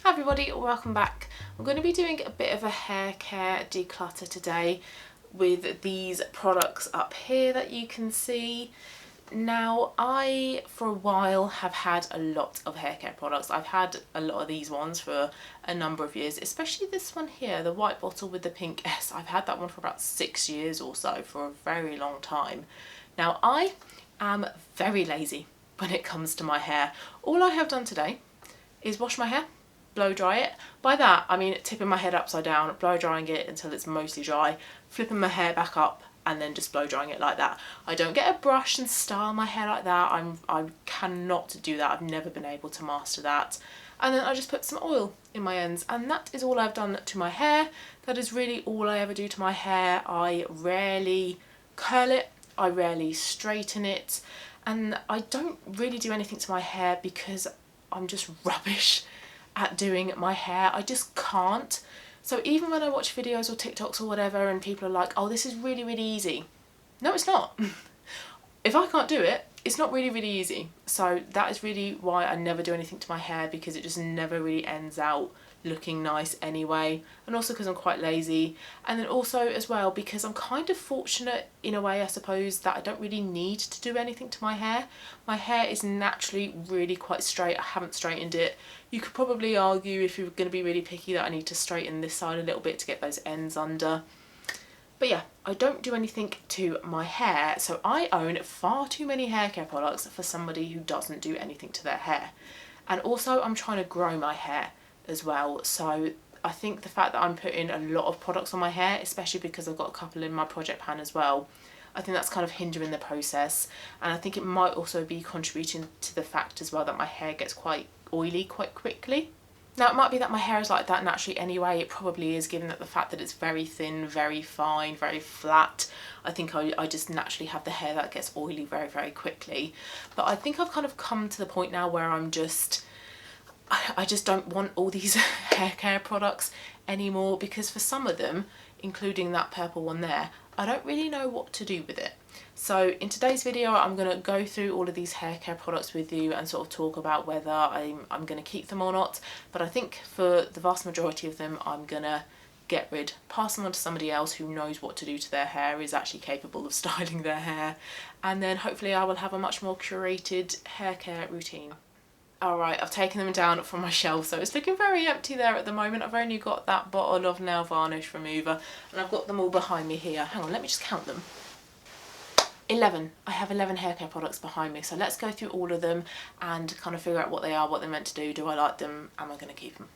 Hi everybody, welcome back. I'm going to be doing a bit of a hair care declutter today with these products up here that you can see. Now, I for a while have had a lot of hair care products. I've had a lot of these ones for a number of years, especially this one here, the white bottle with the pink S. I've had that one for about 6 years or so, for a very long time. Now, I am very lazy when it comes to my hair. All I have done today is wash my hair, blow dry it. By that I mean tipping my head upside down, blow drying it until it's mostly dry, flipping my hair back up and then just blow drying it like that. I don't get a brush and style my hair like that. I cannot do that. I've never been able to master that. And then I just put some oil in my ends, and that is all I've done to my hair. That is really all I ever do to my hair. I rarely curl it, I rarely straighten it, and I don't really do anything to my hair because I'm just rubbish at doing my hair. I just can't. So even when I watch videos or TikToks or whatever and people are like, oh, this is really, really easy. No, it's not. If I can't do it, it's not really, really easy. So that is really why I never do anything to my hair, because it just never really ends out looking nice anyway, and also because I'm quite lazy, and then also as well because I'm kind of fortunate in a way, I suppose, that I don't really need to do anything to my hair. My hair is naturally really quite straight. I haven't straightened it. You could probably argue, if you're going to be really picky, that I need to straighten this side a little bit to get those ends under. But yeah, I don't do anything to my hair, so I own far too many hair care products for somebody who doesn't do anything to their hair. And also I'm trying to grow my hair as well, so I think the fact that I'm putting a lot of products on my hair, especially because I've got a couple in my project pan as well, I think that's kind of hindering the process, and I think it might also be contributing to the fact as well that my hair gets quite oily quite quickly. Now, it might be that my hair is like that naturally anyway. It probably is, given that the fact that it's very thin, very fine, very flat. I think I just naturally have the hair that gets oily very, very quickly. But I think I've kind of come to the point now where I just don't want all these hair care products anymore, because for some of them, including that purple one there, I don't really know what to do with it. So in today's video, I'm going to go through all of these hair care products with you and sort of talk about whether I'm going to keep them or not. But I think for the vast majority of them, I'm going to pass them on to somebody else who knows what to do to their hair, is actually capable of styling their hair, and then hopefully I will have a much more curated hair care routine. Alright, I've taken them down from my shelf, so it's looking very empty there at the moment. I've only got that bottle of nail varnish remover, and I've got them all behind me here. Hang on, let me just count them. 11. I have 11 hair care products behind me, so let's go through all of them and kind of figure out what they are, what they're meant to do I like them, am I going to keep them?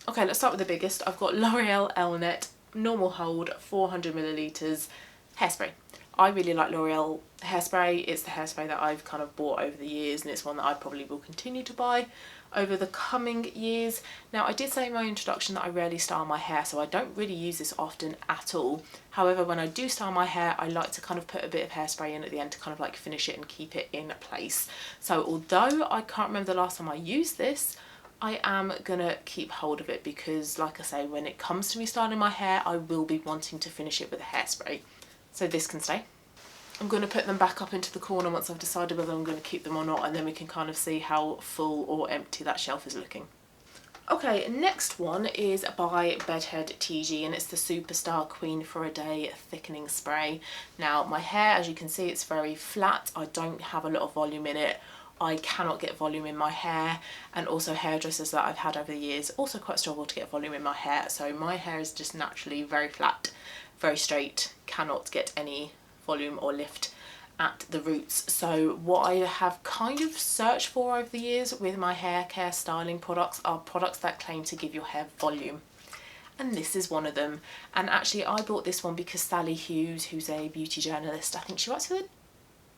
Okay, let's start with the biggest. I've got L'Oreal Elnet Normal Hold 400 millilitres hairspray. I really like L'Oreal hairspray. It's the hairspray that I've kind of bought over the years, and it's one that I probably will continue to buy over the coming years. Now, I did say in my introduction that I rarely style my hair, so I don't really use this often at all. However, when I do style my hair, I like to kind of put a bit of hairspray in at the end to kind of like finish it and keep it in place. So although I can't remember the last time I used this, I am gonna keep hold of it because, like I say, when it comes to me styling my hair, I will be wanting to finish it with a hairspray. So this can stay. I'm going to put them back up into the corner once I've decided whether I'm going to keep them or not, and then we can kind of see how full or empty that shelf is looking. Okay, next one is by Bedhead TG, and it's the Superstar Queen for a Day Thickening Spray. Now, my hair, as you can see, it's very flat. I don't have a lot of volume in it. I cannot get volume in my hair, and also hairdressers that I've had over the years also quite struggle to get volume in my hair. So my hair is just naturally very flat, very straight, cannot get any volume or lift at the roots. So what I have kind of searched for over the years with my hair care styling products are products that claim to give your hair volume. And this is one of them. And actually I bought this one because Sally Hughes, who's a beauty journalist, I think she writes for the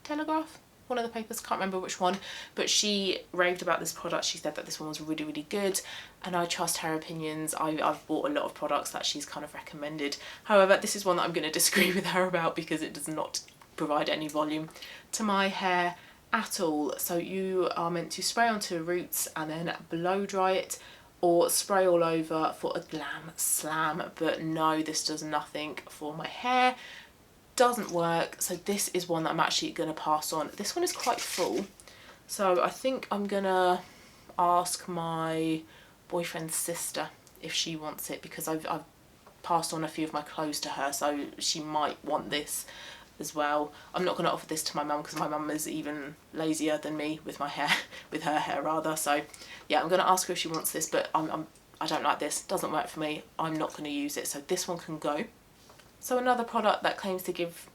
Telegraph, one of the papers, can't remember which one, but she raved about this product. She said that this one was really, really good, and I trust her opinions. I've bought a lot of products that she's kind of recommended. However, this is one that I'm going to disagree with her about because it does not provide any volume to my hair at all. So you are meant to spray onto roots and then blow dry it, or spray all over for a glam slam. But no, this does nothing for my hair. Doesn't work. So this is one that I'm actually going to pass on. This one is quite full, so I think I'm gonna ask my boyfriend's sister if she wants it, because I've passed on a few of my clothes to her, so she might want this as well. I'm not going to offer this to my mum because my mum is even lazier than me with my hair, with her hair rather. So yeah, I'm going to ask her if she wants this, but I don't like this. It doesn't work for me. I'm not going to use it, so this one can go. So another product that claims to give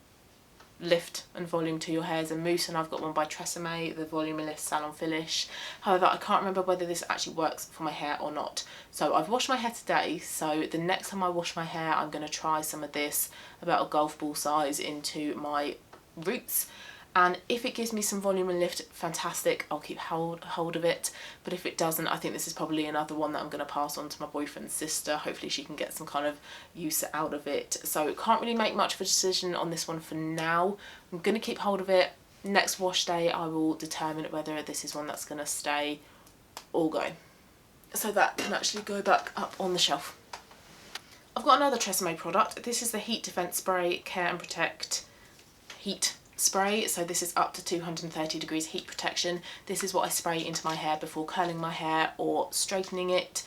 lift and volume to your hair is a Mousse, and I've got one by Tresemme, the Volume Lift Salon Finish. However, I can't remember whether this actually works for my hair or not. So I've washed my hair today, so the next time I wash my hair I'm going to try some of this, about a golf ball size, into my roots. And if it gives me some volume and lift, fantastic, I'll keep hold of it. But if it doesn't, I think this is probably another one that I'm going to pass on to my boyfriend's sister. Hopefully she can get some kind of use out of it. So can't really make much of a decision on this one for now. I'm going to keep hold of it. Next wash day I will determine whether this is one that's going to stay or go. So that can actually go back up on the shelf. I've got another Tresemme product. This is the Heat Defense Spray Care and Protect Heat Spray. So this is up to 230 degrees heat protection. This is what I spray into my hair before curling my hair or straightening it.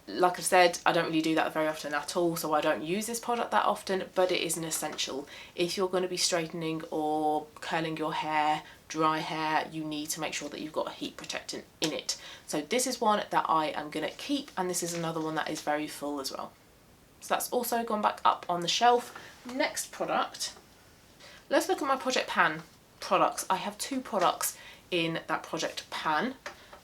Like I said, I don't really do that very often at all, so I don't use this product that often, but it is an essential. If you're going to be straightening or curling your hair, dry hair, you need to make sure that you've got a heat protectant in it. So this is one that I am going to keep, and this is another one that is very full as well. So that's also gone back up on the shelf. Next product. Let's look at my Project Pan products. I have two products in that Project Pan,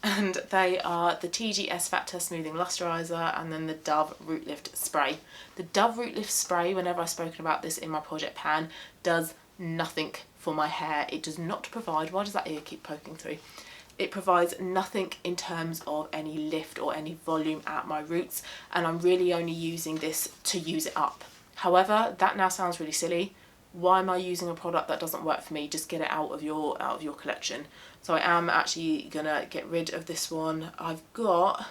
and they are the TGS Factor Smoothing Lusteriser and then the Dove Root Lift Spray. The Dove Root Lift Spray, whenever I've spoken about this in my Project Pan, does nothing for my hair. It does not provide, why does that ear keep poking through? It provides nothing in terms of any lift or any volume at my roots, and I'm really only using this to use it up. However, that now sounds really silly. Why am I using a product that doesn't work for me? Just get it out of your collection. So I am actually gonna get rid of this one. I've got,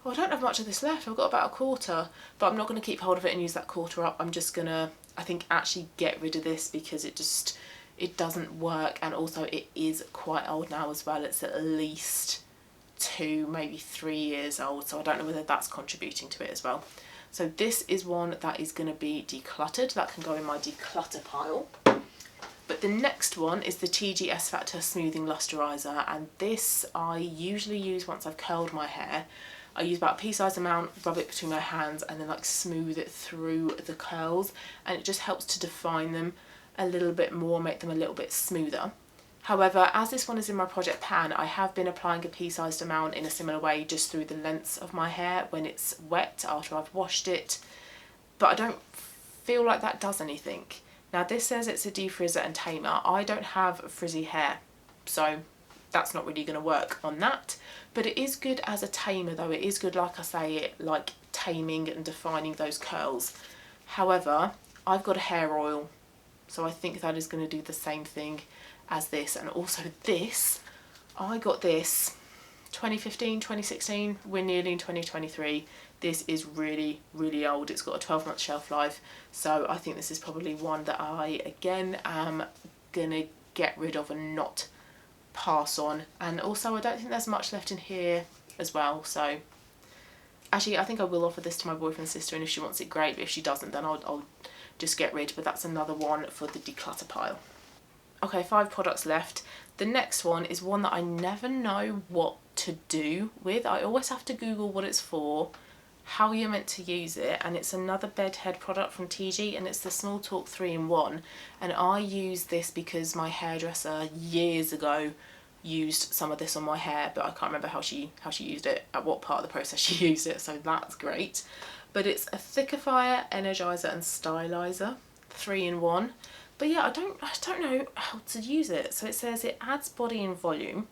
oh, I don't have much of this left. I've got about a quarter, but I'm not gonna keep hold of it and use that quarter up. I'm just gonna, I think, actually get rid of this because it doesn't work, and also it is quite old now as well. It's at least 2, maybe 3 years old, so I don't know whether that's contributing to it as well. So this is one that is going to be decluttered. That can go in my declutter pile. But the next one is the TGS Factor Smoothing Lusteriser, and this I usually use once I've curled my hair. I use about a pea-sized amount, rub it between my hands, and then like smooth it through the curls, and it just helps to define them a little bit more, make them a little bit smoother. However, as this one is in my Project Pan, I have been applying a pea-sized amount in a similar way just through the lengths of my hair when it's wet after I've washed it, but I don't feel like that does anything. Now this says it's a defrizzer and tamer. I don't have frizzy hair, so that's not really going to work on that, but it is good as a tamer though. It is good, like I say, like taming and defining those curls. However, I've got a hair oil, so I think that is going to do the same thing as this. And also this, I got this 2015, 2016, we're nearly in 2023. This is really, really old. It's got a 12-month shelf life, so I think this is probably one that I, again, am gonna get rid of and not pass on. And also I don't think there's much left in here as well, so actually I think I will offer this to my boyfriend's sister, and if she wants it, great, but if she doesn't, then I'll just get rid. But that's another one for the declutter pile. Okay, 5 products left. The next one is one that I never know what to do with. I always have to Google what it's for, how you're meant to use it, and it's another bedhead product from TG, and it's the Small Talk 3-in-1. And I use this because my hairdresser years ago used some of this on my hair, but I can't remember how she used it, at what part of the process she used it, so that's great. But it's a thickifier, energizer and stylizer, 3-in-1. But yeah, I don't know how to use it. So it says it adds body and volume,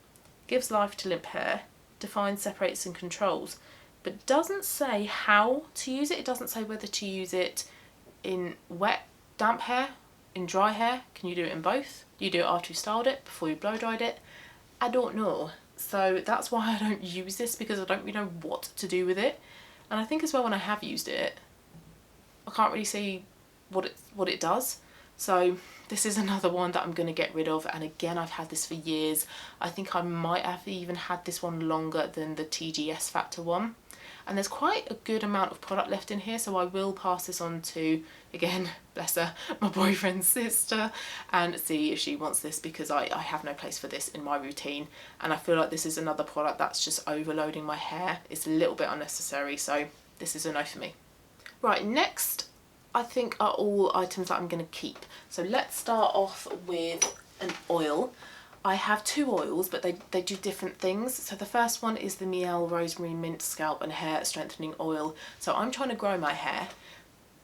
gives life to limp hair, defines, separates and controls, but doesn't say how to use it. It doesn't say whether to use it in wet, damp hair, in dry hair. Can you do it in both? Do you do it after you styled it, before you blow dried it? I don't know. So that's why I don't use this, because I don't really know what to do with it. And I think as well, when I have used it, I can't really see what it does. So This is another one that I'm going to get rid of, and again, I've had this for years. I think I might have even had this one longer than the TGS Factor one. And there's quite a good amount of product left in here, so I will pass this on to, again, bless her, my boyfriend's sister, and see if she wants this, because I have no place for this in my routine, and I feel like this is another product that's just overloading my hair. It's a little bit unnecessary, so this is a no for me. Right, next I think are all items that I'm going to keep. So let's start off with an oil. I have two oils, but they do different things. So the first one is the Mielle Rosemary Mint Scalp and Hair Strengthening Oil. So I'm trying to grow my hair,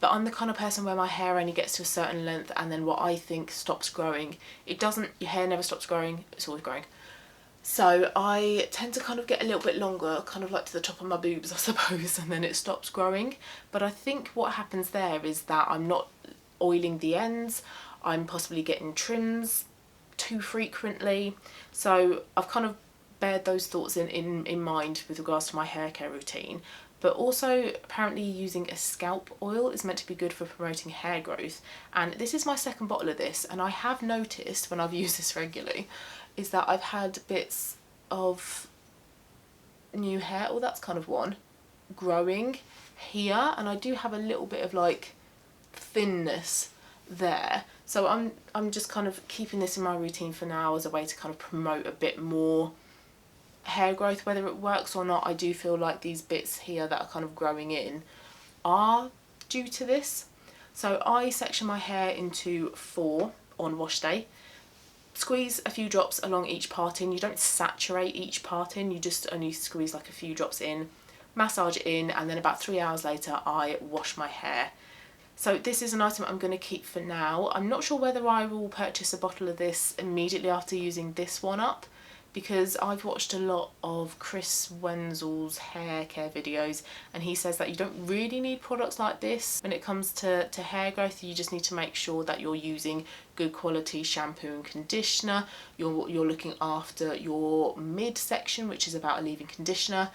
but I'm the kind of person where my hair only gets to a certain length and then what I think stops growing. It doesn't, your hair never stops growing, it's always growing. So I tend to kind of get a little bit longer, kind of like to the top of my boobs, I suppose, and then it stops growing. But I think what happens there is that I'm not oiling the ends, I'm possibly getting trims too frequently. So I've kind of bared those thoughts in mind with regards to my hair care routine. But also, apparently using a scalp oil is meant to be good for promoting hair growth. And this is my second bottle of this, and I have noticed when I've used this regularly is that I've had bits of new hair, or that's kind of one, growing here, and I do have a little bit of like thinness there. So I'm just kind of keeping this in my routine for now as a way to kind of promote a bit more hair growth. Whether it works or not, I do feel like these bits here that are kind of growing in are due to this. So I section my hair into 4 on wash day. Squeeze a few drops along each part in. You don't saturate each part in, you just only squeeze like a few drops in, massage in, and then about 3 hours later I wash my hair. So this is an item I'm going to keep for now. I'm not sure whether I will purchase a bottle of this immediately after using this one up, because I've watched a lot of Chris Wenzel's hair care videos, and he says that you don't really need products like this when it comes to hair growth. You just need to make sure that you're using good quality shampoo and conditioner, you're looking after your midsection, which is about a leave-in conditioner,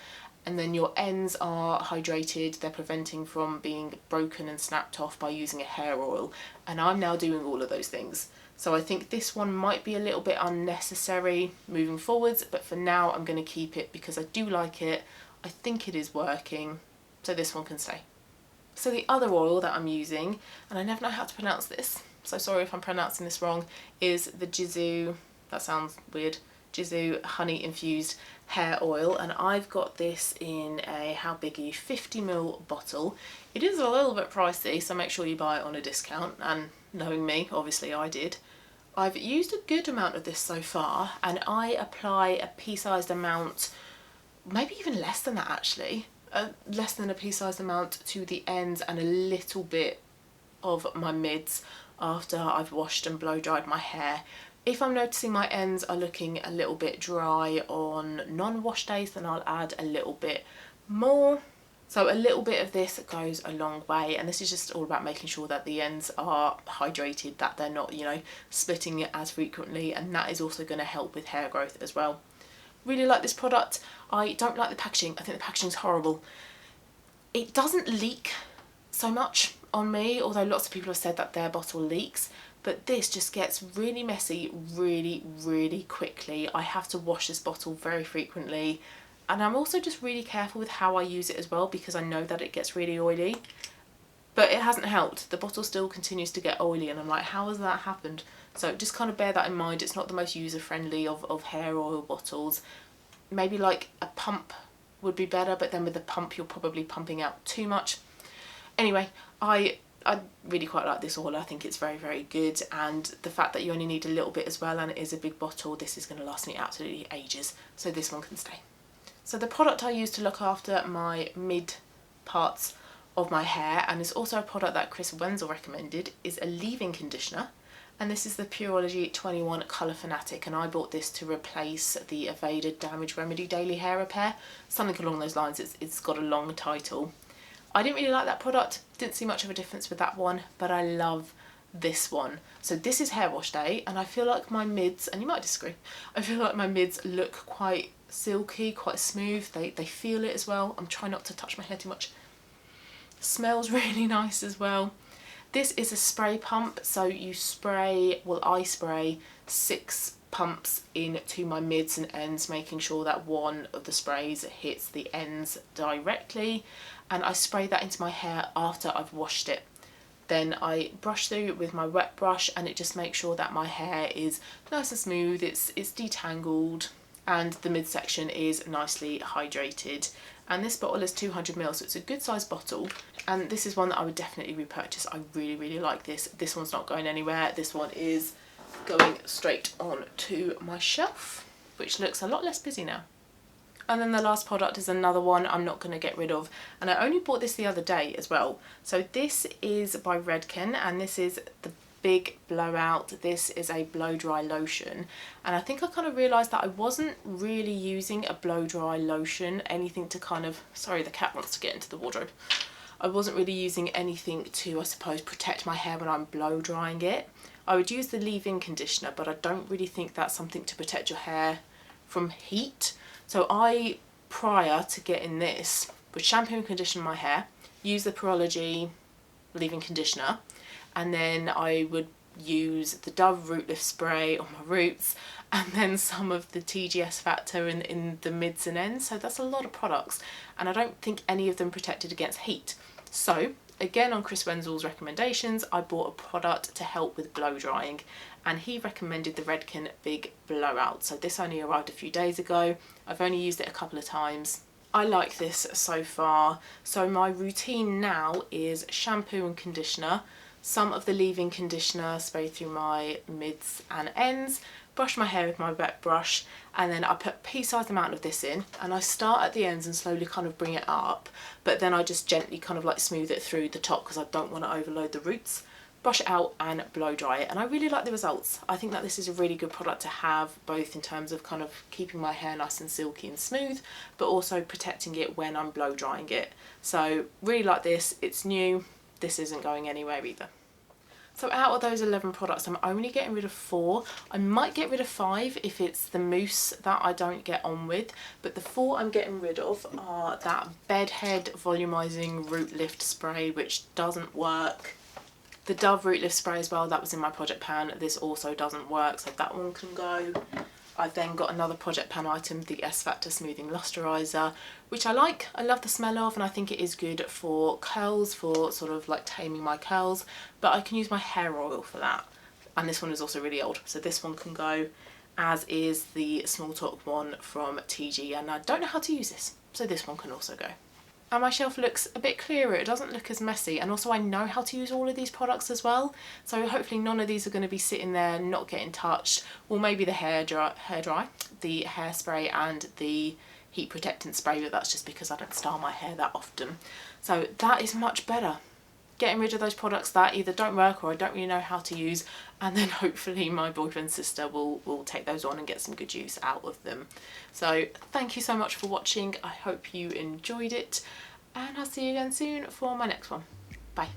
and then your ends are hydrated, they're preventing from being broken and snapped off by using a hair oil. And I'm now doing all of those things. So I think this one might be a little bit unnecessary moving forwards, but for now I'm going to keep it because I do like it. I think it is working, so this one can stay. So the other oil that I'm using, and I never know how to pronounce this, so sorry if I'm pronouncing this wrong, is the Jizu, that sounds weird, Jizu honey infused hair oil, and I've got this in a, how big are you, 50ml bottle. It is a little bit pricey, so make sure you buy it on a discount, and knowing me, obviously I did. I've used a good amount of this so far, and I apply a pea-sized amount, maybe even less than that actually, less than a pea-sized amount to the ends and a little bit of my mids after I've washed and blow dried my hair. If I'm noticing my ends are looking a little bit dry on non-wash days, then I'll add a little bit more. So a little bit of this goes a long way, and this is just all about making sure that the ends are hydrated, that they're not, you know, splitting it as frequently, and that is also going to help with hair growth as well. Really like this product. I don't like the packaging. I think the packaging's horrible. It doesn't leak so much on me, although lots of people have said that their bottle leaks. But this just gets really messy really quickly. I have to wash this bottle very frequently, and I'm also just really careful with how I use it as well, because I know that it gets really oily. But it hasn't helped. The bottle still continues to get oily, and I'm like, how has that happened? So just kind of bear that in mind. It's not the most user-friendly of hair oil bottles. Maybe like a pump would be better, but then with the pump you're probably pumping out too much. Anyway, I really quite like this oil. I think it's very good, and the fact that you only need a little bit as well, and it is a big bottle, this is going to last me absolutely ages, so this one can stay. So the product I use to look after my mid parts of my hair, and is also a product that Chris Wenzel recommended, is a leave-in conditioner, and this is the Pureology 21 Colour Fanatic, and I bought this to replace the Evaded Damage Remedy Daily Hair Repair, something along those lines. It's got a long title. I didn't really like that product, didn't see much of a difference with that one, but I love this one. So this is hair wash day, and I feel like my mids, and you might disagree, I feel like my mids look quite silky, quite smooth. They feel it as well. I'm trying not to touch my hair too much. Smells really nice as well. This is a spray pump, so you spray, well I spray 6 pumps into my mids and ends, making sure that one of the sprays hits the ends directly, and I spray that into my hair after I've washed it. Then I brush through with my wet brush, and it just makes sure that my hair is nice and smooth, it's detangled, and the midsection is nicely hydrated. And this bottle is 200ml, so it's a good size bottle, and this is one that I would definitely repurchase. I really like this. This one's not going anywhere. This one is going straight on to my shelf, which looks a lot less busy now. And then the last product is another one I'm not going to get rid of, and I only bought this the other day as well. So this is by Redken, and this is the Big Blowout. This is a blow dry lotion, and I think I kind of realised that I wasn't really using a blow dry lotion, anything to kind of, sorry the cat wants to get into the wardrobe. I wasn't really using anything to, I suppose, protect my hair when I'm blow drying it. I would use the leave-in conditioner, but I don't really think that's something to protect your hair from heat. So I, prior to getting this, would shampoo and condition my hair, use the Perology leave-in conditioner, and then I would use the Dove Root Lift Spray on my roots, and then some of the TGS Factor in the mids and ends. So that's a lot of products, and I don't think any of them protected against heat. So again, on Chris Wenzel's recommendations, I bought a product to help with blow drying, and he recommended the Redken Big Blowout. So this only arrived a few days ago. I've only used it a couple of times. I like this so far. So my routine now is shampoo and conditioner, some of the leave-in conditioner spray through my mids and ends, brush my hair with my wet brush, and then I put a pea-sized amount of this in, and I start at the ends and slowly kind of bring it up, but then I just gently kind of like smooth it through the top because I don't want to overload the roots. Brush it out and blow dry it, and I really like the results. I think that this is a really good product to have, both in terms of kind of keeping my hair nice and silky and smooth, but also protecting it when I'm blow drying it. So really like this. It's new. This isn't going anywhere either. So out of those 11 products, I'm only getting rid of 4. I might get rid of 5 if it's the mousse that I don't get on with, but the 4 I'm getting rid of are that Bedhead Volumizing Root Lift Spray, which doesn't work. The Dove Root Lift Spray as well, that was in my project pan. This also doesn't work, so that one can go. I've then got another project pan item, the S Factor Smoothing Lusteriser, which I like. I love the smell of, and I think it is good for curls, for sort of like taming my curls, but I can use my hair oil for that. And this one is also really old, so this one can go, as is the Small Talk one from TG, and I don't know how to use this, so this one can also go. And my shelf looks a bit clearer, it doesn't look as messy, and also I know how to use all of these products as well, so hopefully none of these are going to be sitting there not getting touched. Well, maybe the hair dry, the hairspray and the heat protectant spray, but that's just because I don't style my hair that often. So that is much better. Getting rid of those products that either don't work or I don't really know how to use, and then hopefully my boyfriend's sister will take those on and get some good use out of them. So thank you so much for watching. I hope you enjoyed it, and I'll see you again soon for my next one. Bye.